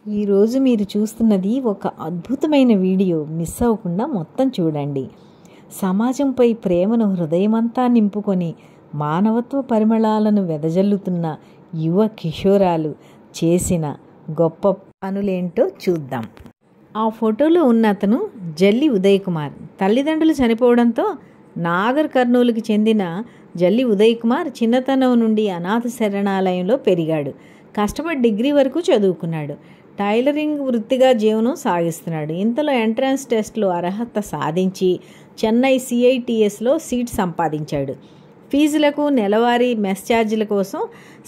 ఈరోజు మీరు చూస్తున్నది ఒక అద్భుతమైన వీడియో. మిస్ అవ్వకుండా మొత్తం చూడండి. సమాజంపై ప్రేమను హృదయమంతా నింపుకొని మానవత్వ పరిమళాలను వెదజల్లుతున్న యువ కిషోరాలు చేసిన గొప్ప పనులేంటో చూద్దాం. ఆ ఫోటోలో ఉన్న అతను జల్లి ఉదయ్ కుమార్. తల్లిదండ్రులు చనిపోవడంతో నాగర్ కర్నూలుకి చెందిన జల్లి ఉదయ్ కుమార్ చిన్నతనం నుండి అనాథ శరణాలయంలో పెరిగాడు. కష్టపడి డిగ్రీ వరకు చదువుకున్నాడు. టైలరింగ్ వృత్తిగా జీవనం సాగిస్తున్నాడు. ఇంతలో ఎంట్రన్స్ టెస్ట్లో అర్హత సాధించి చెన్నై CITSలో సీట్ సంపాదించాడు. ఫీజులకు నెలవారీ మెస్ ఛార్జీల కోసం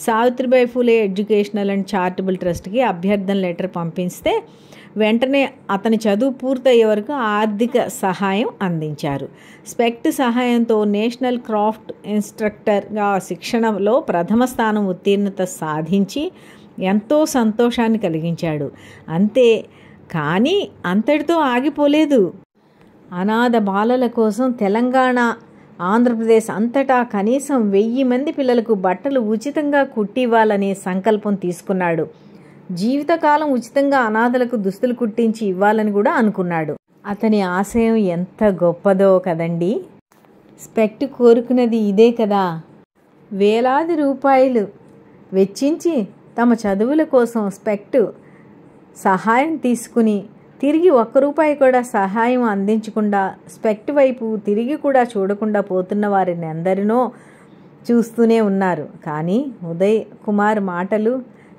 Savitribai Phule educational and charitable ట్రస్ట్కి అభ్యర్థన లెటర్ పంపిస్తే వెంటనే అతని చదువు పూర్తయ్యే వరకు ఆర్థిక సహాయం అందించారు. స్పెక్ట్ సహాయంతో నేషనల్ క్రాఫ్ట్ ఇన్స్ట్రక్టర్గా శిక్షణలో ప్రథమ స్థానం ఉత్తీర్ణత సాధించి ఎంతో సంతోషాన్ని కలిగించాడు. అంతే కానీ అంతటితో ఆగిపోలేదు. అనాథ బాలల కోసం తెలంగాణ, ఆంధ్రప్రదేశ్ అంతటా కనీసం 1000 మంది పిల్లలకు బట్టలు ఉచితంగా కుట్టివ్వాలనే సంకల్పం తీసుకున్నాడు. జీవితకాలం ఉచితంగా అనాథలకు దుస్తులు కుట్టించి ఇవ్వాలని కూడా అనుకున్నాడు. అతని ఆశయం ఎంత గొప్పదో కదండి. స్పెక్ట్ కోరుకున్నది ఇదే కదా. వేలాది రూపాయలు వెచ్చించి తమ చదువుల కోసం స్పెక్ట్ సహాయం తీసుకుని తిరిగి ₹1 కూడా సహాయం అందించకుండా స్పెక్ట్ వైపు తిరిగి కూడా చూడకుండా పోతున్న వారిని ఎందరినో చూస్తూనే ఉన్నారు. కానీ ఉదయ్ కుమార్ మాటలు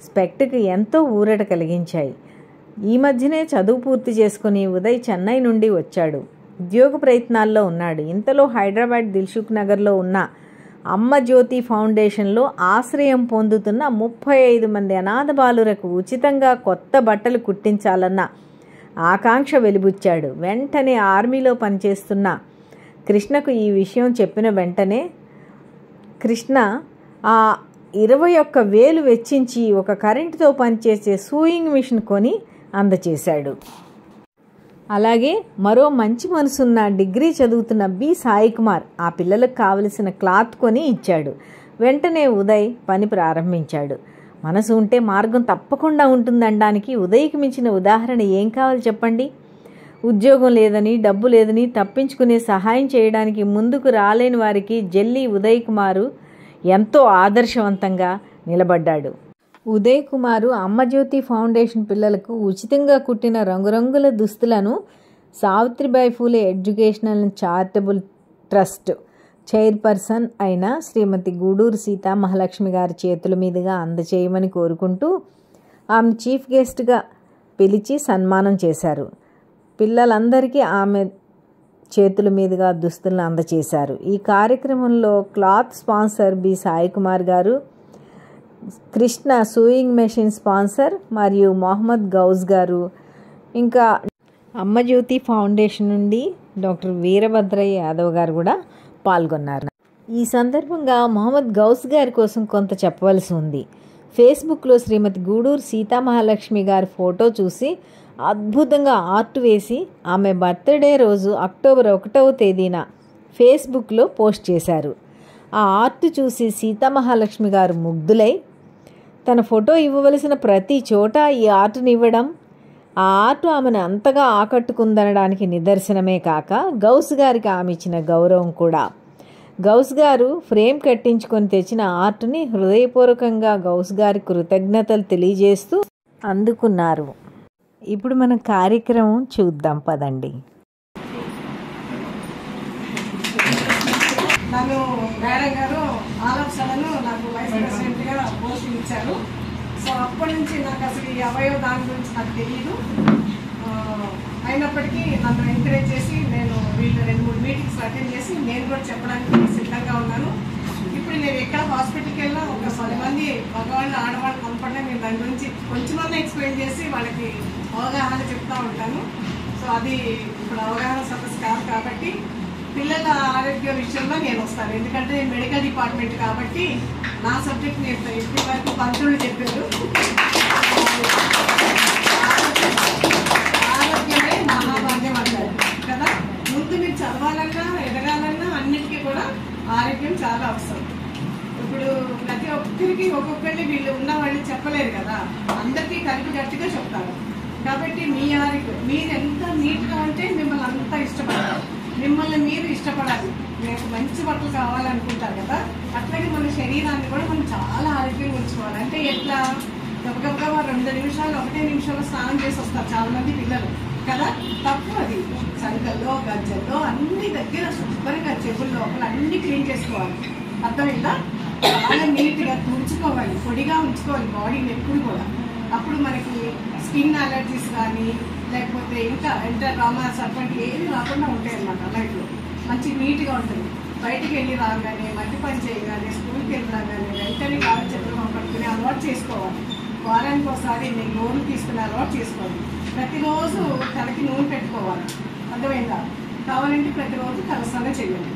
స్పెక్ట్కి ఎంతో ఊరట కలిగించాయి. ఈ మధ్యనే చదువు పూర్తి చేసుకుని ఉదయ్ చెన్నై నుండి వచ్చాడు. ఉద్యోగ ప్రయత్నాల్లో ఉన్నాడు. ఇంతలో హైదరాబాద్ దిల్సుఖ్ నగర్లో ఉన్న అమ్మ జ్యోతి ఫౌండేషన్లో ఆశ్రయం పొందుతున్న 35 మంది అనాథ బాలురకు ఉచితంగా కొత్త బట్టలు కుట్టించాలన్న ఆకాంక్ష వెలిబుచ్చాడు. వెంటనే ఆర్మీలో పనిచేస్తున్న కృష్ణకు ఈ విషయం చెప్పిన వెంటనే కృష్ణ ఆ 21,000 వెచ్చించి ఒక కరెంటుతో పనిచేసే సూయింగ్ మిషన్ కొని అందచేశాడు. అలాగే మరో మంచి మనసున్న డిగ్రీ చదువుతున్న సాయి కుమార్ ఆ పిల్లలకు కావలసిన క్లాత్ కొని ఇచ్చాడు. వెంటనే ఉదయ్ పని ప్రారంభించాడు. మనసు ఉంటే మార్గం తప్పకుండా ఉంటుందనడానికి ఉదయ్కి మించిన ఉదాహరణ ఏం కావాలి చెప్పండి. ఉద్యోగం లేదని, డబ్బు లేదని తప్పించుకునే సహాయం చేయడానికి ముందుకు రాలేని వారికి జల్లి ఉదయ్ కుమారు ఎంతో ఆదర్శవంతంగా నిలబడ్డాడు. ఉదయ్ కుమారు అమ్మజ్యోతి ఫౌండేషన్ పిల్లలకు ఉచితంగా కుట్టిన రంగురంగుల దుస్తులను Savitribai Phule educational and charitable trust chairperson అయిన శ్రీమతి గూడూరు సీతామహాలక్ష్మి గారి చేతుల మీదుగా అందచేయమని కోరుకుంటూ ఆమె చీఫ్ గెస్ట్గా పిలిచి సన్మానం చేశారు. పిల్లలందరికీ ఆమె చేతుల మీదుగా దుస్తులను అందచేశారు. ఈ కార్యక్రమంలో క్లాత్ స్పాన్సర్ సాయి కుమార్ గారు, కృష్ణ సూయింగ్ మెషిన్ స్పాన్సర్ మరియు మొహమ్మద్ గౌజ్ గారు, ఇంకా అమ్మజ్యోతి ఫౌండేషన్ నుండి డాక్టర్ వీరభద్రయ్య యాదవ్ గారు కూడా పాల్గొన్నారు. ఈ సందర్భంగా మొహమ్మద్ గౌజ్ గారి కోసం కొంత చెప్పవలసి ఉంది. ఫేస్బుక్లో శ్రీమతి గూడూరు సీతామహాలక్ష్మి గారి ఫోటో చూసి అద్భుతంగా ఆర్ట్ వేసి ఆమె బర్త్డే రోజు అక్టోబర్ 1వ తేదీన ఫేస్బుక్లో పోస్ట్ చేశారు. ఆ ఆర్ట్ చూసి సీతామహాలక్ష్మి గారు ముగ్ధులై తన ఫోటో ఇవ్వవలసిన ప్రతి చోట ఈ ఆర్ట్ని ఇవ్వడం, ఆ ఆర్ట్ ఆమెను అంతగా ఆకట్టుకుందనడానికి నిదర్శనమే కాక గౌస్ గారికి ఆమె ఇచ్చిన గౌరవం కూడా. గౌస్ గారు ఫ్రేమ్ కట్టించుకొని తెచ్చిన ఆర్ట్ని హృదయపూర్వకంగా గౌస్ గారి కృతజ్ఞతలు తెలియజేస్తూ అందుకున్నారు. ఇప్పుడు మనం కార్యక్రమం చూద్దాం పదండి. నన్ను మేడం గారు ఆల్ ఆఫ్ సడన్ నాకు వైస్ ప్రెసిడెంట్గా పోస్టింగ్ ఇచ్చారు. సో అప్పటి నుంచి నాకు అసలు ఈ అవయవ దాని గురించి నాకు తెలియదు. అయినప్పటికీ నన్ను ఎంకరేజ్ చేసి నేను వీళ్ళు 2-3 మీటింగ్స్ అటెండ్ చేసి నేను కూడా చెప్పడానికి సిద్ధంగా ఉన్నాను. ఇప్పుడు నేను ఎక్కడ హాస్పిటల్కి వెళ్ళినా ఒక 10 మంది మగవాళ్ళు ఆడవాళ్ళు కనపడినా నేను దాని గురించి కొంచెమన్నా ఎక్స్ప్లెయిన్ చేసి వాళ్ళకి అవగాహన చెప్తూ ఉంటాను. సో అది ఇప్పుడు అవగాహన సదస్సు కాదు కాబట్టి పిల్లల ఆరోగ్య విషయంలో నేను వస్తాను. ఎందుకంటే నేను మెడికల్ డిపార్ట్మెంట్ కాబట్టి నా సబ్జెక్ట్ నేను ఇప్పటి వరకు పంతులు చెప్పారు. ఆరోగ్యమే మహాభాగ్యం అంటారు కదా. ముందు మీరు చదవాలన్నా ఎదగాలన్నా అన్నిటికీ కూడా ఆరోగ్యం చాలా అవసరం. ఇప్పుడు ప్రతి ఒక్కరికి ఒక్కొక్కరిని వీళ్ళు ఉన్న వాళ్ళు చెప్పలేరు కదా. అందరికీ కలిపి గట్టిగా చెప్తారు. ఇష్టపడతారు. కాబట్టి మీ ఆరోగ్యం మీరు ఎంత నీట్గా ఉంటే మిమ్మల్ని అంతా ఇష్టపడతారు. మిమ్మల్ని మీరు ఇష్టపడాలి. మీకు మంచి బట్టలు కావాలనుకుంటారు కదా, అట్లాగే మన శరీరాన్ని కూడా మనం చాలా ఆరోగ్యంగా ఉంచుకోవాలి. అంటే ఎట్లా గబగబగా 2 నిమిషాలు 1 నిమిషంలో స్నానం చేసి వస్తారు చాలా మంది పిల్లలు కదా, తప్పు అది. సంకల్లో గజ్జల్లో అన్ని దగ్గర శుభ్రంగా చెవుల లోపల అన్ని క్లీన్ చేసుకోవాలి. అర్థమైందా? చాలా నీట్గా తుడుచుకోవాలి, పొడిగా ఉంచుకోవాలి బాడీని ఎప్పుడు కూడా. అప్పుడు మనకి స్కిన్ అలర్జీస్ కానీ లేకపోతే ఇంకా రామాస్ అటువంటి ఏమి రాకుండా ఉంటాయి అన్నమాట. లైఫ్లో మంచి నీట్గా ఉంటుంది. బయటికి వెళ్ళి రాగానే మట్టి పని చేయగానే స్కూల్కి వెళ్ళి రాగానే వెంటనే కాలు చేతులు పట్టుకుని అలవాటు చేసుకోవాలి. వారానికి ఒకసారి నేను నూనె తీసుకుని అలవాటు చేసుకోవాలి. ప్రతిరోజు తలకి నూనె పెట్టుకోవాలి. అర్థమైందా? కావాలంటే ప్రతిరోజు తలస్నానం చేయండి.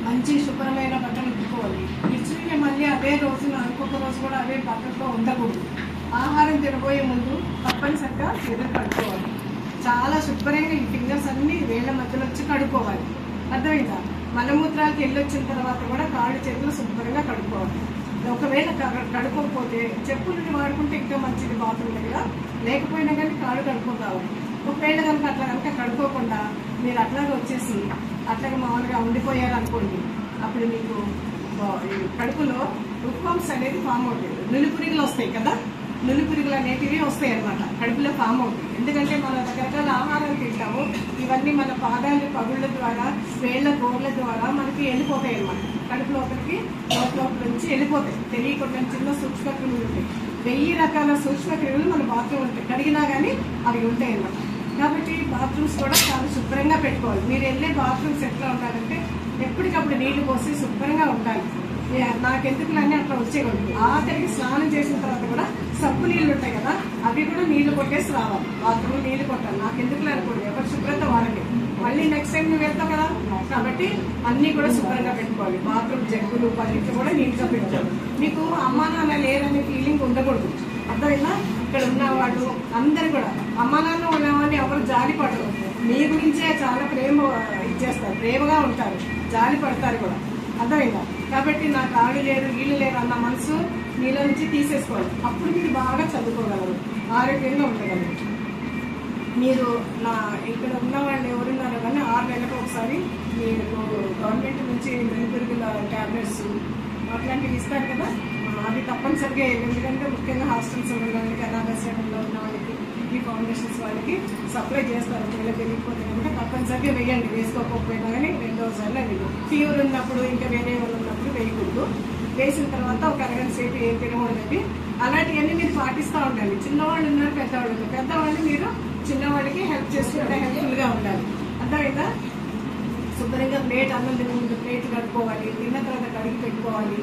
మంచి శుభ్రమైన బట్టలు ఉట్టుకోవాలి. ఇచ్చి మళ్ళీ అదే రోజున ఇంకొక రోజు కూడా అదే బట్టలతో ఉండకూడదు. ఆహారం తినబోయే ముందు తప్పనిసరిగా చేతులు కడుక్కోవాలి. చాలా శుభ్రంగా ఈ ఫింగర్స్ అన్ని వేళ్ల మధ్యలో వచ్చి కడుక్కోవాలి. అర్థమైందా? మలమూత్రాలకు వెళ్ళొచ్చిన తర్వాత కూడా కాళ్ళు చేతులు శుభ్రంగా కడుక్కోవాలి. ఒకవేళ కడుక్కోకపోతే చెప్పులని వాడుకుంటే ఇంకా మంచిది బాత్రూమ్ దగ్గర, లేకపోయినా కానీ కాళ్ళు కడుక్కొని రావాలి. ఒకవేళ కనుక అట్లా కడుక్కోకుండా మీరు అట్లాగే వచ్చేసి అట్లాగే మామూలుగా ఉండిపోయారు అనుకోండి, అప్పుడు మీకు కడుపులో రుక్మాంస్ అనేది ఫామ్ అవుతుంది. నులిపురుగులు వస్తాయి కదా, నులిపురుగులు అనేటివి వస్తాయి అన్నమాట, కడుపులో ఫామ్ అవుతాయి. ఎందుకంటే మన రకరకాల ఆహారాలు తింటాము, ఇవన్నీ మన పాదాలు పగుళ్ళ ద్వారా వేళ్ల గోర్ల ద్వారా మనకి వెళ్ళిపోతాయి అన్నమాట. కడుపు లోపలికి లోపల నుంచి వెళ్ళిపోతాయి. తెలియకుండా చిన్న సూక్ష్మక్రిములు ఉంటాయి. 1000 రకాల సూక్ష్మక్రిములు మన బాత్రూమ్ ఉంటాయి. కడిగినా కానీ అవి ఉంటాయి అన్నమాట. కాబట్టి బాత్రూమ్స్ కూడా చాలా శుభ్రంగా పెట్టుకోవాలి. మీరు వెళ్ళే బాత్రూమ్స్ ఎట్లా ఉండాలంటే ఎప్పటికప్పుడు నీళ్లు పోసి శుభ్రంగా ఉండాలి. నాకెందుకులన్నీ అట్లా వచ్చేయకూడదు. ఆఖరికి స్నానం చేసిన తర్వాత కూడా సబ్బు నీళ్ళు ఉంటాయి కదా, అవి కూడా నీళ్లు కొట్టేసి రావాలి. బాత్రూమ్ నీళ్లు కొట్టాలి. నాకెందుకులే అనుకోండి, ఎవరు శుభ్రత వాళ్ళకి. మళ్ళీ నెక్స్ట్ టైం నువ్వు వెళ్తావు కదా, కాబట్టి అన్ని కూడా శుభ్రంగా పెట్టుకోవాలి. బాత్రూమ్ జగ్గులు పల్లెట్లు కూడా నీట్గా పెట్టుకోవాలి. మీకు అమ్మా నాన్న లేరనే ఫీలింగ్ ఉండకూడదు. అర్థమైనా? ఇక్కడ ఉన్న వాళ్ళు అందరు కూడా అమ్మా నాన్న ఉన్నవాడిని ఎవరు జాలి పడరు. మీ గురించే చాలా ప్రేమ ఇచ్చేస్తారు, ప్రేమగా ఉంటారు, జాలి పడతారు కూడా. అర్థమైందా? కాబట్టి నాకు ఆడు లేరు వీళ్ళు లేరు అన్న మనసు మీలో నుంచి తీసేసుకోవాలి. అప్పుడు మీరు బాగా చదువుకోగలరు, ఆరోగ్యంగా ఉండగలరు. మీరు ఇక్కడ ఉన్న వాళ్ళు ఎవరున్నారో కానీ 6 నెలలకు ఒకసారి మీరు గవర్నమెంట్ నుంచి వెలుపురుగుల ట్యాబ్లెట్స్ అట్లాంటివి ఇస్తారు కదా, అవి తప్పనిసరిగా. ఎందుకంటే ముఖ్యంగా హాస్టల్స్ ఉన్న వాళ్ళకి, అనాథాశ్రమంలో ఉన్న వాళ్ళకి, ఈ ఫౌండేషన్స్ వాళ్ళకి సప్లై చేస్తారు. ఒకవేళ తెలియకపోతే కనుక తప్పనిసరిగా వేయండి. వేసుకోకపోయినా కానీ 2వ సార్లు అది ఫీవర్ ఉన్నప్పుడు ఇంకా వేరే వాళ్ళు ఉన్నప్పుడు వేయకూడదు. వేసిన తర్వాత ఒక అరగంట సేపు ఏం తినకూడదండి. అలాంటివన్నీ మీరు పాటిస్తూ ఉండాలి. చిన్నవాళ్ళు ఉన్నారు, పెద్దవాళ్ళు ఉన్నారు. పెద్దవాళ్ళు మీరు చిన్నవాళ్ళకి హెల్ప్ చేసుకుంటే హెల్ప్ఫుల్గా ఉండాలి. అర్థమైందా? శుభ్రంగా ప్లేట్ అన్నం తిన ముందు ప్లేట్ కడుక్కోవాలి. తిన్న తర్వాత కడిగి పెట్టుకోవాలి.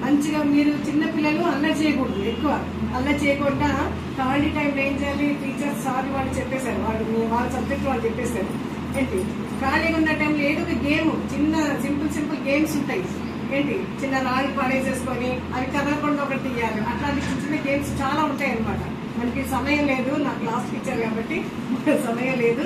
మంచిగా మీరు చిన్నపిల్లలు అల్లరి చేయకూడదు, ఎక్కువ అల్లరి చేయకుండా. ఖాళీ టైంలో ఏం చేయాలి? టీచర్స్ సార్ వాళ్ళు చెప్పేశారు, వాళ్ళ సబ్జెక్ట్ వాళ్ళు చెప్పేశారు. ఏంటి ఖాళీగా ఉన్న టైంలో ఏదో ఒక గేమ్, చిన్న సింపుల్ గేమ్స్ ఉంటాయి. ఏంటి చిన్న రాళ్ళు పడేసేసుకొని అవి కదలకుండా ఒకటి తీయాలి. అట్లాంటి చిన్న గేమ్స్ చాలా ఉంటాయి అన్నమాట. మనకి సమయం లేదు, నా క్లాస్కి ఇచ్చారు కాబట్టి సమయం లేదు,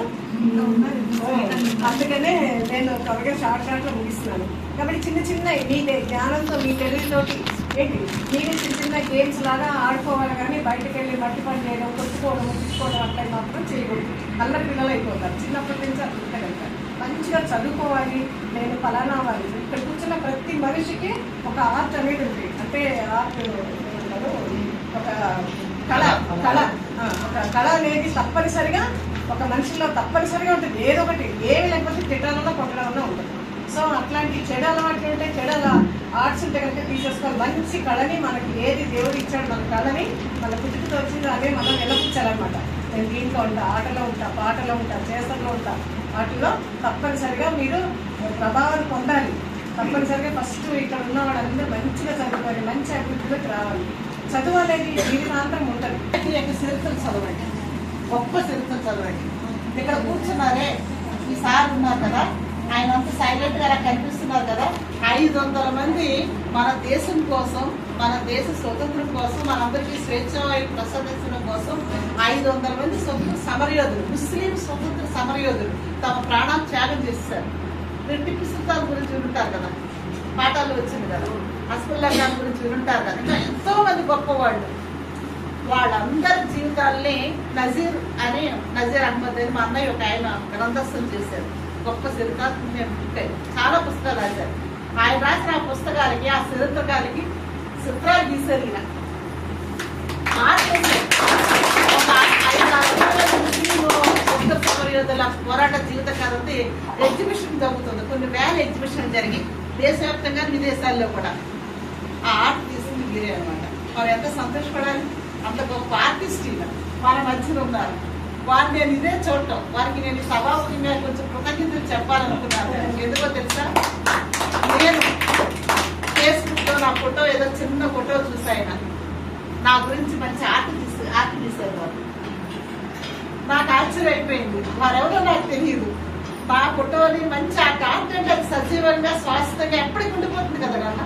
అందుకనే నేను త్వరగా షార్ట్లో ముగిస్తున్నాను. కాబట్టి చిన్న మీ జ్ఞానంతో మీ తెలివితోటి ఏంటి మీరు చిన్న గేమ్స్ లాగా ఆడుకోవాలి. కానీ బయటకు వెళ్ళి మట్టి పని చేయడం, కొట్టుకోవడం, ముట్టుకోవడం అట్లా మాత్రం చేయకూడదు. అల్లరి పిల్లలు అయిపోతారు. చిన్నప్పటి నుంచి అట్లా ఉంటాయి. మంచిగా చదువుకోవాలి. నేను ఫలానా వాళ్ళు ఇక్కడ కూర్చున్న ప్రతి మనిషికి ఒక ఆర్ట్ అనేది ఉంది. అంటే ఆర్ట్ ఒక కళ అనేది తప్పనిసరిగా ఒక మనిషిలో తప్పనిసరిగా ఉంటుంది. ఏదో ఒకటి, ఏమి లేకపోతే తిట్టాలన్నా కొట్టడాలన్నా ఉంటుంది. సో అట్లాంటి చెడు అలవాట్లు ఉంటాయి, చెడు ఆర్ట్స్ ఉంటే కనుక తీసేసుకోవాలి. మంచి కళని మనకి ఏది దేవుడు ఇచ్చాడు, మన కళని మన పుట్టుకతో వచ్చిందో అదే మనం నిలబుచ్చాలన్నమాట. నేను దీంట్లో ఉంటా, ఆటలో ఉంటా, పాటలో ఉంటా, చేతల్లో ఉంటా, వాటిలో తప్పనిసరిగా మీరు ప్రభావాన్ని పొందాలి. తప్పనిసరిగా ఫస్ట్ ఇక్కడ ఉన్న వాళ్ళందరూ మంచిగా చదువుకోవాలి, మంచి అభివృద్ధిలోకి రావాలి. చదువు అనేది జీవితాంతం ఉంటుంది. చరిత్రలు చదవండి, గొప్ప చరిత్రలు చదవండి. ఇక్కడ కూర్చున్నారే ఈ సార్ ఉన్నారు కదా, ఆయన అంతా సైలెంట్ గా కనిపిస్తున్నారు కదా. 500 మంది మన దేశం కోసం, మన దేశ స్వతంత్రం కోసం, మనందరికీ స్వేచ్ఛ ప్రసాదించడం కోసం 500 మంది సమరయోధులు, ముస్లిం స్వతంత్ర సమరయోధులు తమ ప్రాణాలు త్యాగం చేస్తారు. టిప్పు సుల్తాన్ గురించి వింటారు కదా, పాఠాలు వచ్చింది కదా, హస్బుల్లా ఖాన్ గురించి వింటారు కదా. ఇంకా ఎంతో మంది గొప్పవాళ్ళు వాళ్ళందరి జీవితాల్ని నజీర్ అహ్మద్ అని మా అన్నయ్య ఒక ఆయన గ్రంథస్థం చేశారు. గొప్ప చరిత్రాత్మక బుక్. చాలా పుస్తకాలు రాశారు. ఆయన రాసిన ఆ పుస్తకాలకి, ఆ చరిత్రకాలకి చిత్రాలు గీశారు. ఈయన ఉత్తర సమరయోధుల పోరాట జీవిత కథ ఎగ్జిబిషన్ జరుగుతుంది. కొన్ని వేల ఎగ్జిబిషన్ జరిగి దేశవ్యాప్తంగా విదేశాల్లో కూడా ఆ ఆర్ట్ తీసుకుని గీరే అనమాట. వారు ఎంత సంతోషపడాలి. అంత గొప్ప ఆర్టిస్ట్ ఈయన మన మధ్యలో ఉన్నారు. వారిని నేను ఇదే చూడటం, వారికి నేను సభాముఖంగా కొంచెం కృతజ్ఞతలు చెప్పాలనుకున్నాను. ఎందుకో తెలుసా, నేను ఫేస్బుక్ లో నా ఫోటో ఏదో చిన్న ఫోటో చూసాయన నా గురించి మంచి ఆర్ట్ తీశారు. వారు నాకు ఆశ్చర్యం అయిపోయింది. వారెవరో నాకు తెలియదు. నా ఫోటోని మంచి ఆ కాంటెంట్ అది సజీవంగా స్వాస్థ్యంగా ఎప్పటికి ఉండిపోతుంది కదా. నాన్న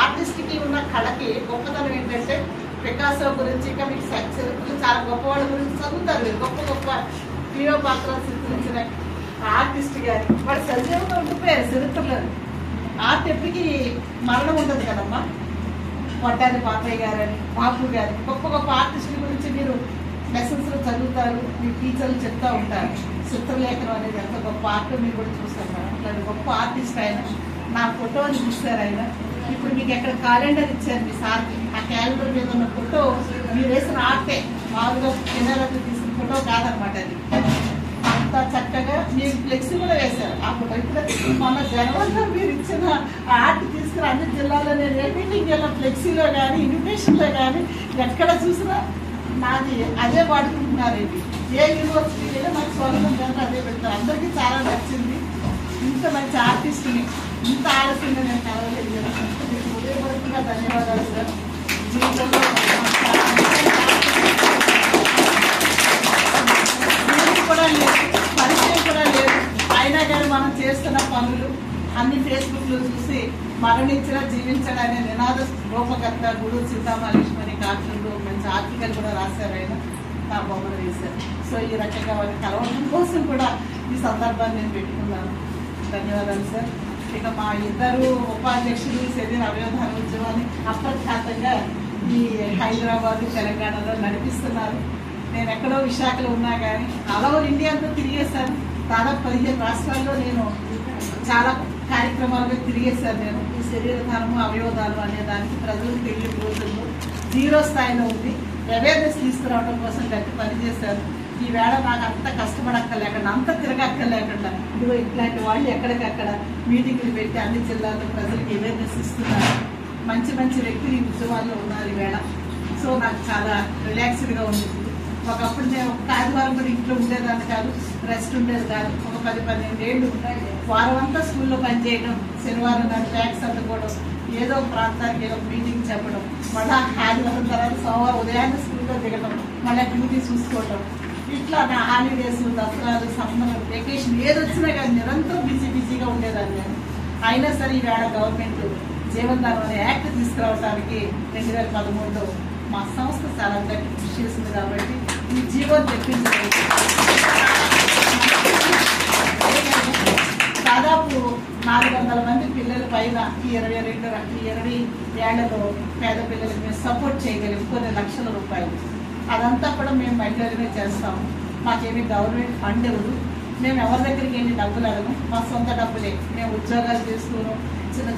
ఆర్టిస్ట్ కి ఉన్న కళకి గొప్పతనం ఏంటంటే, పికాసో గురించి ఇంకా మీకు చరిత్రలు చాలా గొప్ప వాళ్ళ గురించి చదువుతారు. మీరు గొప్ప గొప్ప హీరో పాత్రలు చిత్రించిన ఆర్టిస్ట్ గారి వాడు సజీవంగా ఉండిపోయారు చరిత్రలో. ఆర్ట్ ఎప్పటికీ మరణం ఉండదు కదమ్మా. వడ్డారి పాపయ్య గారు అని, బాపు గారు, గొప్ప గొప్ప ఆర్టిస్టుల గురించి మీరు లెసన్స్ లో చదువుతారు. మీ టీచర్లు చెప్తా ఉంటారు. చిత్రలేఖనం అనేది ఎంత గొప్ప ఆర్ట్ మీరు కూడా చూస్తారు మేడం. అట్లాంటి గొప్ప ఆర్టిస్ట్ ఆయన. నా ఫోటోని చూస్తారు ఆయన. ఇప్పుడు మీకు ఎక్కడ క్యాలెండర్ ఇచ్చారు మీ సార్కి. ఆ క్యాలెండర్ మీద ఉన్న ఫోటో మీరు వేసిన ఆర్టే, మామూలుగా కెమెరాతో తీసిన ఫోటో కాదనమాట. అది అంత చక్కగా మీరు ఫ్లెక్సీ కూడా వేశారు ఆ ఫోటో. ఇప్పుడు మన జనవరిలో మీరు ఇచ్చిన ఆర్ట్ తీసుకుని అన్ని జిల్లాలో నేను ఏ మీటింగ్ వెళ్ళిన ఫ్లెక్సీలో కానీ ఇన్విటేషన్లో కానీ ఎక్కడ చూసినా నాది అదే వాడుకుంటున్నారు. ఇది ఏ యూనివర్సిటీ వెళ్ళి నాకు స్వతంత్రం అదే పెడతారు. అందరికీ చాలా నచ్చింది. ఇంత మంచి ఆర్టిస్ట్ని ఇంత ఆలస్యంగా నేను కలవలేదు. మీకు హృదయపూర్వకంగా ధన్యవాదాలు సార్. జీవితంలో కూడా లేదు, పరిచయం కూడా లేదు. అయినా కానీ మనం చేస్తున్న పనులు అన్ని ఫేస్బుక్లో చూసి మరణించిన జీవించడనే నినాద రూపకర్త గుడు సీతామహేశ్వరి కార్టూన్లో మంచి ఆర్టికల్ కూడా రాశారు. ఆయన నా బొమ్మలు వేశారు. సో ఈ రకంగా వారిని కలవడం కోసం కూడా ఈ సందర్భాన్ని నేను పెట్టుకున్నాను. ధన్యవాదాలు సార్. ఇక మా ఇద్దరు ఉపాధ్యక్షులు శరీర అవయవదాన ఉద్యమాన్ని అప్రఖ్యాతంగా ఈ హైదరాబాద్ తెలంగాణలో నడిపిస్తున్నారు. నేను ఎక్కడో విశాఖలో ఉన్నా కానీ ఆల్ ఓవర్ ఇండియా అంతా తిరిగేశాను. దాదాపు 15 రాష్ట్రాల్లో నేను చాలా కార్యక్రమాలుగా తిరిగేశాను. నేను ఈ శరీరదానము అవయవదానం అనే దానికి ప్రజలకు తెలియని రోజుల్లో 0 స్థాయిలో ఉంది. అవేర్నెస్ తీసుకురావడం కోసం గట్టి పనిచేశారు. ఈవేళ నాకు అంత కష్టపడక్కర్లేకుండా, అంత తిరగక్కర్లేకుండా ఇదిగో ఇట్లాంటి వాళ్ళు ఎక్కడికక్కడ మీటింగ్లు పెట్టి అన్ని జిల్లాల్లో ప్రజలకు అవేర్నెస్ ఇస్తున్నారు. మంచి మంచి వ్యక్తులు ఈ ఉద్యమాల్లో ఉన్నారు ఈవేళ. సో నాకు చాలా రిలాక్స్డ్గా ఉంది. ఒకప్పుడు నేను ఒక ఆదివారం కూడా ఇంట్లో ఉండేదాన్ని కాదు, రెస్ట్ ఉండేది కాదు. ఒక 10-12 ఏళ్ళు వారం అంతా స్కూల్లో పనిచేయడం, శనివారం నాడు బ్యాగ్స్ అందుకోవడం, ఏదో ఒక ప్రాంతానికి ఏదో మీటింగ్ చెప్పడం, మళ్ళీ ఆదివారం తర్వాత సోమవారం ఉదయాన్నే స్కూల్లో దిగడం, మళ్ళీ డ్యూటీ చూసుకోవడం. ఇట్లా నా హాలిడేస్, దసరాలు, సమ్మర్ వెకేషన్ ఏది వచ్చినా కానీ నిరంతరం బిజీగా ఉండేదాన్ని నేను. అయినా సరే ఈవేళ గవర్నమెంట్ జీవనదానం అనే యాక్ట్ తీసుకురావడానికి 2013లో మా సంస్థ చాలా గట్టి కృషి చేసింది. కాబట్టి ఈ జీవో తెప్పించలేదు. దాదాపు 400 మంది పిల్లల పైన ఈ 20 ఏళ్లలో పేద పిల్లలకి మేము సపోర్ట్ చేయగలిగి కొన్ని లక్షల రూపాయలు. అదంతా కూడా మేము మహిళలమే చేస్తాము. మాకేమీ గవర్నమెంట్ ఫండ్ ఇవ్వదు. మేము ఎవరి దగ్గరికి వెళ్ళి డబ్బులు అడగము. మా సొంత డబ్బులే. మేము ఉద్యోగాలు చేస్తూను, చిన్న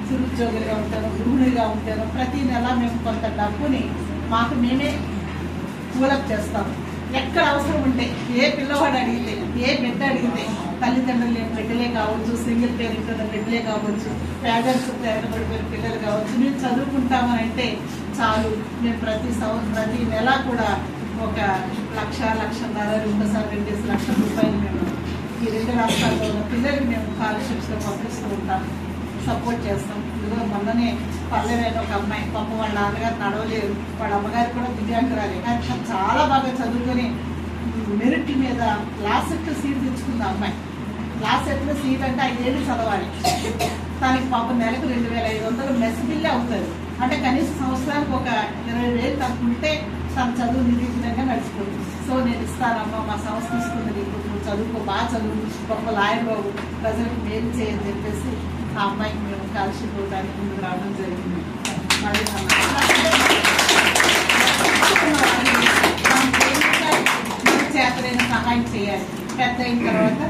చిరుద్యోగులుగా ఉంటాను, గృహిణిగా ఉంటాను. ప్రతి నెల మేము కొంత డబ్బుని మాకు మేమే కూలప్ చేస్తాము. ఎక్కడ అవసరం ఉంటే, ఏ పిల్లవాడు అడిగితే, ఏ బిడ్డ అడిగితే, తల్లిదండ్రులు లేని బిడ్డలే కావచ్చు, సింగిల్ పేరెంట్ ఉన్న బిడ్డలే కావచ్చు, పేరెంట్స్ పేదపడిపోయిన పిల్లలు కావచ్చు, మేము చదువుకుంటామని అంటే చాలు. మేము ప్రతి నెల కూడా 1,00,000, 1,50,000, 2 లక్షల రూపాయలు మేము ఈ 2 రాష్ట్రాల్లో ఉన్న పిల్లలకి మేము స్కాలర్షిప్స్లో పంపిస్తూ ఉంటాం, సపోర్ట్ చేస్తాం. ఇదిగో మొన్ననే పల్లెవేలో ఒక అమ్మాయి, పాప వాళ్ళ నాన్నగారు నడవలేరు, వాళ్ళ అమ్మగారు కూడా దివ్యాంగురాలే, కానీ చాలా బాగా చదువుకొని మెరిట్ మీద లాస్ట్ సెట్లో సీట్ తెచ్చుకుంది ఆ అమ్మాయి. లాస్ట్ సెట్లో సీట్ అంటే 5 ఏళ్ళు చదవాలి. దానికి పాపం నెలకు 2,500 మెస్ బిల్లే అవుతుంది. అంటే కనీసం సంవత్సరానికి ఒక 20,000 తగ్గుంటే తన చదువు నిర్విఘ్నంగా నడిచిపోతుంది. సో నేను ఇస్తానమ్మా, మా సంస్థ ఇస్తుంది, నీకు నువ్వు చదువుకో, బాగా చదువు, గొప్ప లాయర్ బాబు, ప్రజలకు మేలు చేయని చెప్పేసి ఆ అమ్మాయికి మేము స్కాలర్షిప్ ఇవ్వడానికి ముందుకు రావడం జరిగింది. మళ్ళీ సహాయం చేయాలి. పెద్ద అయిన తర్వాత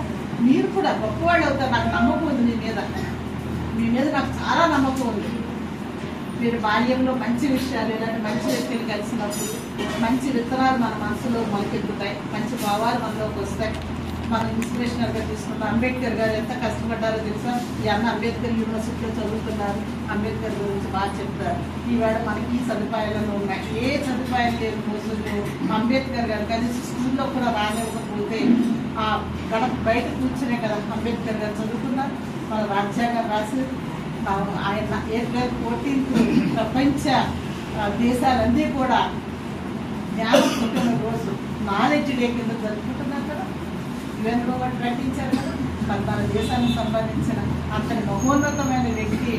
మీరు కూడా గొప్పవాళ్ళు అవుతారు. నాకు నమ్మకం ఉంది మీ మీద నాకు చాలా నమ్మకం ఉంది. మీరు బాల్యంలో మంచి విషయాలు ఇలాంటి మంచి వ్యక్తులు కలిసినప్పుడు మంచి విత్తనాలు మన మనసులో మొలకెత్తుతాయి, మంచి భావాలు మనలోకి వస్తాయి. మనం ఇన్స్పిరేషనల్గా తీసుకుంటాం. అంబేద్కర్ గారు ఎంత కష్టపడ్డారో తెలుసా? ఈ అన్న అంబేద్కర్ యూనివర్సిటీలో చదువుతున్నారు, అంబేద్కర్ గురించి బాగా చెప్తారు. ఈవేళ మనకి ఈ సదుపాయాలను ఉన్నాయి. ఏ సదుపాయాలు లేని రోజుల్లో అంబేద్కర్ గారు కనీసం స్కూల్లో కూడా రానివ్వకపోతే ఆ గడప బయట కూర్చునే కదా అంబేద్కర్ గారు చదువుకున్నారు. మన రాజ్యాంగం రాసి ఆయన ఏప్రిల్ 14 ప్రపంచ దేశాలన్నీ కూడా జ్ఞానం పుట్టిన రోజు నాలెడ్జ్ డే కింద జరుపుకుంటున్నారు కదా. యుఎన్లో వాడు ప్రకటించారు కదా. మన దేశానికి సంబంధించిన అంతటి మహోన్నతమైన వ్యక్తి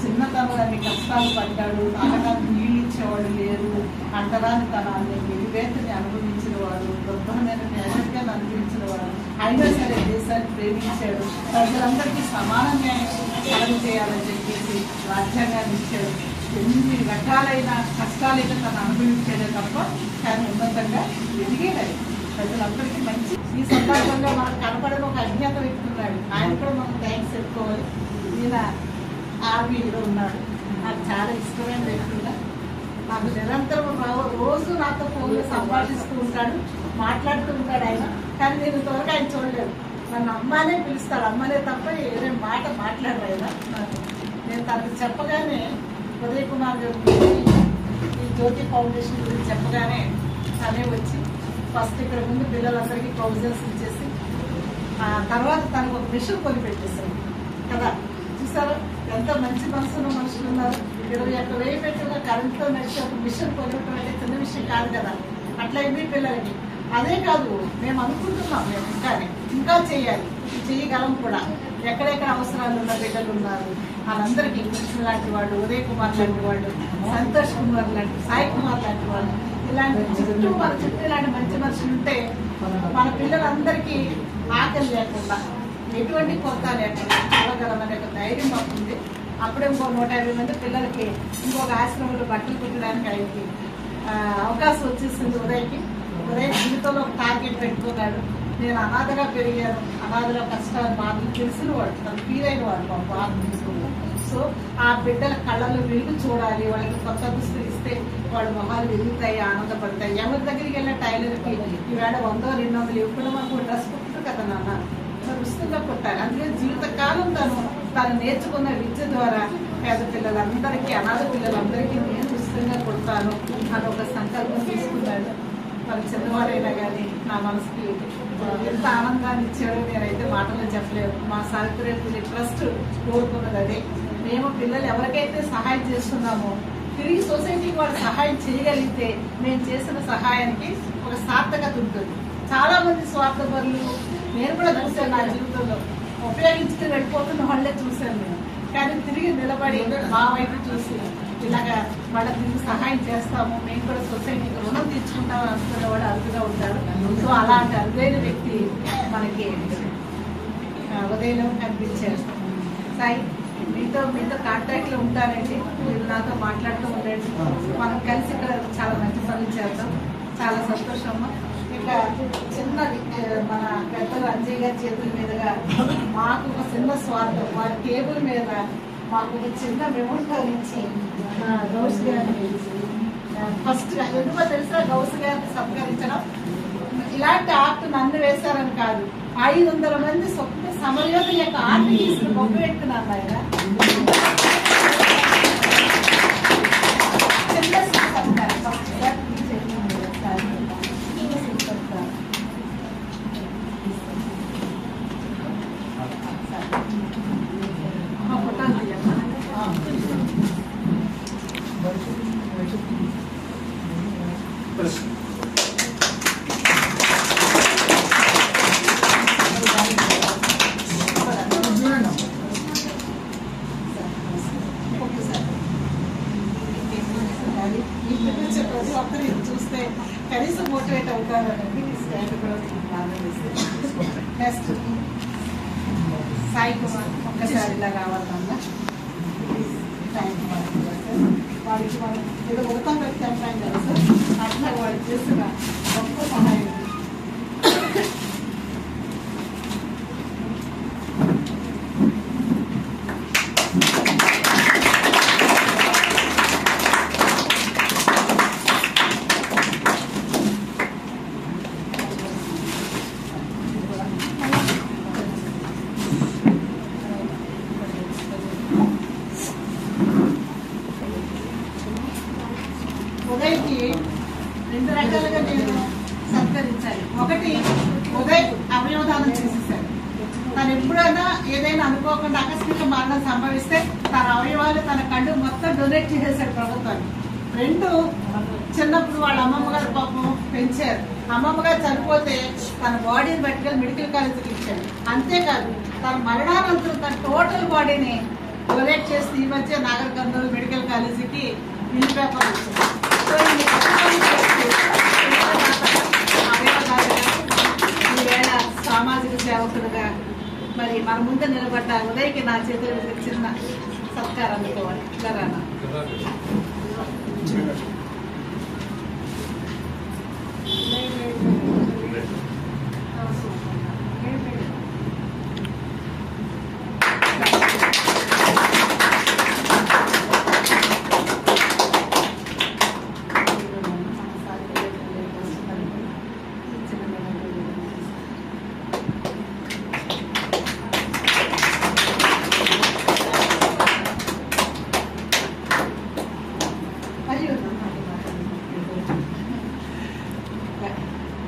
చిన్నతనాన్ని కష్టాలు పడ్డాడు, తాగడానికి నీళ్ళు ఇచ్చేవాడు లేరు, అంటరాని తనాన్ని నిర్వేతని అనుభవించిన వాడు, దుర్భరమైన నేరగాన్ని అనుభవించిన వాడు, అయినా సరే దేశాన్ని ప్రేమించాడు. ప్రజలందరికీ సమాన న్యాయం కలుగు చేయాలని చెప్పేసి రాజ్యాంగాన్ని ఇచ్చాడు. ఎన్ని రకాలైన కష్టాలైతే తను అనుభవించాడే తప్ప కానీ ఉన్నతంగా ఎదిగేది. ప్రజలందరికీ మంచి ఈ సందర్భంగా మనకు కనపడిన ఒక అజ్ఞాత వ్యక్తి ఉన్నాడు. ఆయన కూడా మనం థ్యాంక్స్ చెప్పుకోవాలి. ఈయన ఆర్మీలో ఉన్నాడు. నాకు చాలా ఇష్టమైన వ్యక్తిగా నాకు నిరంతరం రోజు నాతో ఫోన్లో సంభాషిస్తూ ఉంటాడు, మాట్లాడుతూ ఉంటాడు ఆయన. కానీ నేను త్వరగా ఆయన చూడలేదు. నన్ను అమ్మానే పిలుస్తాడు, అమ్మనే తప్ప ఏదైనా మాట మాట్లాడరు ఆయన. నేను తనకు చెప్పగానే ఉదయ్ కుమార్ గారి గురించి ఈ జ్యోతి ఫౌండేషన్ గురించి చెప్పగానే తనే వచ్చి ఫస్ట్ ఇక్కడ ముందు పిల్లలందరికీ ప్రొవిజన్స్ ఇచ్చేసి తర్వాత తనకు ఒక మిషన్ కొనిపెట్టేశారు కదా. చూసారా ఎంత మంచి మనసులో మనుషులు ఉన్నారు. 21,000 పెట్టుగా కరెంట్తో నడిచి ఒక మిషన్ కొనిపెట్టడం అంటే చిన్న విషయం కాదు కదా. అట్లా మీ పిల్లలకి అదే కాదు మేము అనుకుంటున్నాం, మేము ఇంకా చేయాలి, చేయగలం కూడా. ఎక్కడెక్కడ అవసరాలు ఉన్న బిడ్డలు ఉన్నారు వాళ్ళందరికీ కృష్ణ లాంటి వాళ్ళు, ఉదయ్ కుమార్ లాంటి వాళ్ళు, సంతోష్ కుమార్ లాంటి, సాయి కుమార్ లాంటి వాళ్ళు, ఇలాంటి మన చుట్టూ ఇలాంటి మంచి మనుషులు ఉంటే మన పిల్లలందరికీ ఆకలి లేకుండా ఎటువంటి కొరత లేకుండా చూడగలమనే ఒక ధైర్యం మాకుంది. అప్పుడే ఇంకో 150 మంది పిల్లలకి ఇంకొక ఆశ్రమంలో బట్టలు కుట్టడానికి ఆయనకి అవకాశం వచ్చేసింది. ఉదయ్ జీవితంలో ఒక టార్గెట్ పెట్టుకున్నాడు. నేను అనాథగా పెరిగాను, అనాథలో కష్టాలు బాధలు తెలిసిన వాడు, తను ఫీల్ అయిన వాడు మా బాధ తీసుకున్నాడు. సో ఆ బిడ్డల కళ్ళలో వెలుగు చూడాలి, వాళ్ళకి కొత్త దుస్తులు ఇస్తే వాళ్ళ మొహాలు వెలుగుతాయి, ఆనందపడతాయి. ఎవరి దగ్గరికి వెళ్ళిన టైలర్కి ఈవేళ 100-200 ఇవ్వకుండా మనకు డ్రెస్ కుట్టారు కదా నాన్న, రుస్తుగా కుట్టాలి. అందుకే జీవితకాలం తను నేర్చుకున్న విద్య ద్వారా పేద పిల్లలందరికీ, అనాథ పిల్లలందరికీ నేను రుస్తుగా కుడతాను అని ఒక సంకల్పం తీసుకున్నాడు. మరి చిన్నవాడైనా కానీ నా మనసుకి ఎంత ఆనందాన్ని ఇచ్చాడో నేనైతే మాటల్లో చెప్పలేను. మా సావిత్రి ట్రస్ట్ కోరుకున్నది అదే. మేము పిల్లలు ఎవరికైతే సహాయం చేస్తున్నామో తిరిగి సొసైటీకి వాళ్ళు సహాయం చేయగలిగితే మేము చేసిన సహాయానికి ఒక సార్థకత ఉంటుంది. చాలా మంది స్వార్థపరులు నేను కూడా చూశాను నా జీవితంలో, ఉపయోగించుకుని వెళ్ళిపోతున్న వాళ్ళే చూశాను నేను. కానీ తిరిగి నిలబడి మా వైపు చూసి ఇలాగా వాళ్ళ తిరిగి సహాయం చేస్తాము, మేము కూడా సొసైటీకి రుణం తీర్చుకుంటామని అనుకునేవాడు అరుదుగా ఉంటాడు. సో అలాంటి అరుదైన వ్యక్తి మనకి ఉదయంలో కనిపించారు. సాయి మీతో కాంటాక్ట్ లో ఉంటానండి, మీరు నాతో మాట్లాడుతూ ఉండండి. మనం కలిసి ఇక్కడ చాలా మంచి పనులు చేద్దాం. చాలా సంతోషమ్మా. ఇంకా చిన్నది మన పెద్దలు అంజయ్ గారి చేతుల మీదుగా మాకు ఒక చిన్న స్వార్థం, వారి టేబుల్ మీద మాకు ఒక చిన్న మెమోంటో ఇచ్చి గౌస్ గారిని ఫస్ట్ ఎందుకో తెలుసా గౌస్ గారిని సత్కరించడం. ఇలాంటి ఆర్ట్ నన్ను వేశారని కాదు, 500 మంది స్వప్న సమయోధ యొక్క ఆర్ట్ తీసుకుని గొప్ప పెట్టుకున్నాను ఆయన. చిన్న చూస్తే కనీసం మోటివేట్ అవుతారని నెక్స్ట్ సాయి కుమార్ ఒక్కసారి ఇలా రావాలన్నా వాడికి మనం ఏదో మొత్తం పెట్టి చెప్పాం కదా సార్, అట్లా వాడికి చేస్తున్న గొప్ప సహాయం. ఒకటి ఉదయ్ అవయవదానం చేసేసారు. తను ఎప్పుడైనా ఏదైనా అనుకోకుండా ఆకస్మిక మరణం సంభవిస్తే తన అవయవాలు తన కళ్ళు మొత్తం డొనేట్ చేసేసాడు ప్రభుత్వానికి. 2 చిన్నప్పుడు వాళ్ళ అమ్మమ్మ గారు పాపం పెంచారు. అమ్మమ్మ గారు చనిపోతే తన బాడీని పట్టుకెళ్ళి మెడికల్ కాలేజీకి ఇచ్చాడు. అంతేకాదు తన మరణానంతరం తన టోటల్ బాడీని డొనేట్ చేసి ఈ మధ్య నాగర్ కర్నూలు మెడికల్ కాలేజీకి బిల్ పేపర్ ఇచ్చారు. సో ఈవేళ సామాజిక సేవకుడుగా మరి మన ముందు నిలబడ్డ ఉదయ్కి నా చేతుల మీద చిన్న సత్కారం అందుకోవాలి. కరానా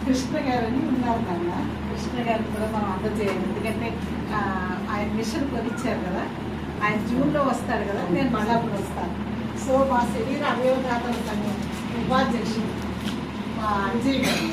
కృష్ణ గారని ఉన్నారు నాన్న. కృష్ణ గారిని కూడా మనం అందజేయాలి. ఎందుకంటే ఆయన మిషన్ కొనిచ్చారు కదా, ఆయన జూన్లో వస్తాడు కదా, నేను మళ్ళీ అప్పుడు వస్తాను. సో మా శరీర అవయవదాతల సంఘం ఉపాధ్యక్షుడు మా అంజయ్ గారు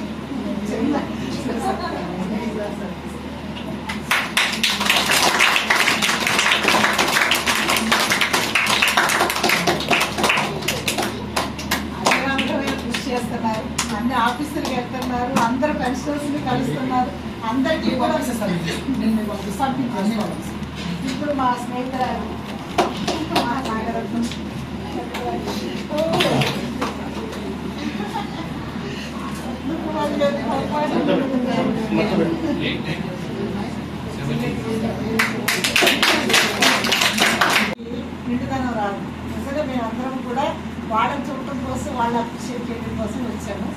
కృషి చేస్తున్నారు. అన్ని ఆఫీసులకు వెళ్తున్నారు, అందరు పెన్షనర్స్ ని కలుస్తున్నారు. అందరికీ ఇప్పుడు మా స్నేహితురాలు మా నాగరత్నం నిండుదనం రాదు. నిజంగా మేము అందరం కూడా వాళ్ళని చూడటం కోసం, వాళ్ళ అప్రిషియేట్ చేయడం కోసం వచ్చాము.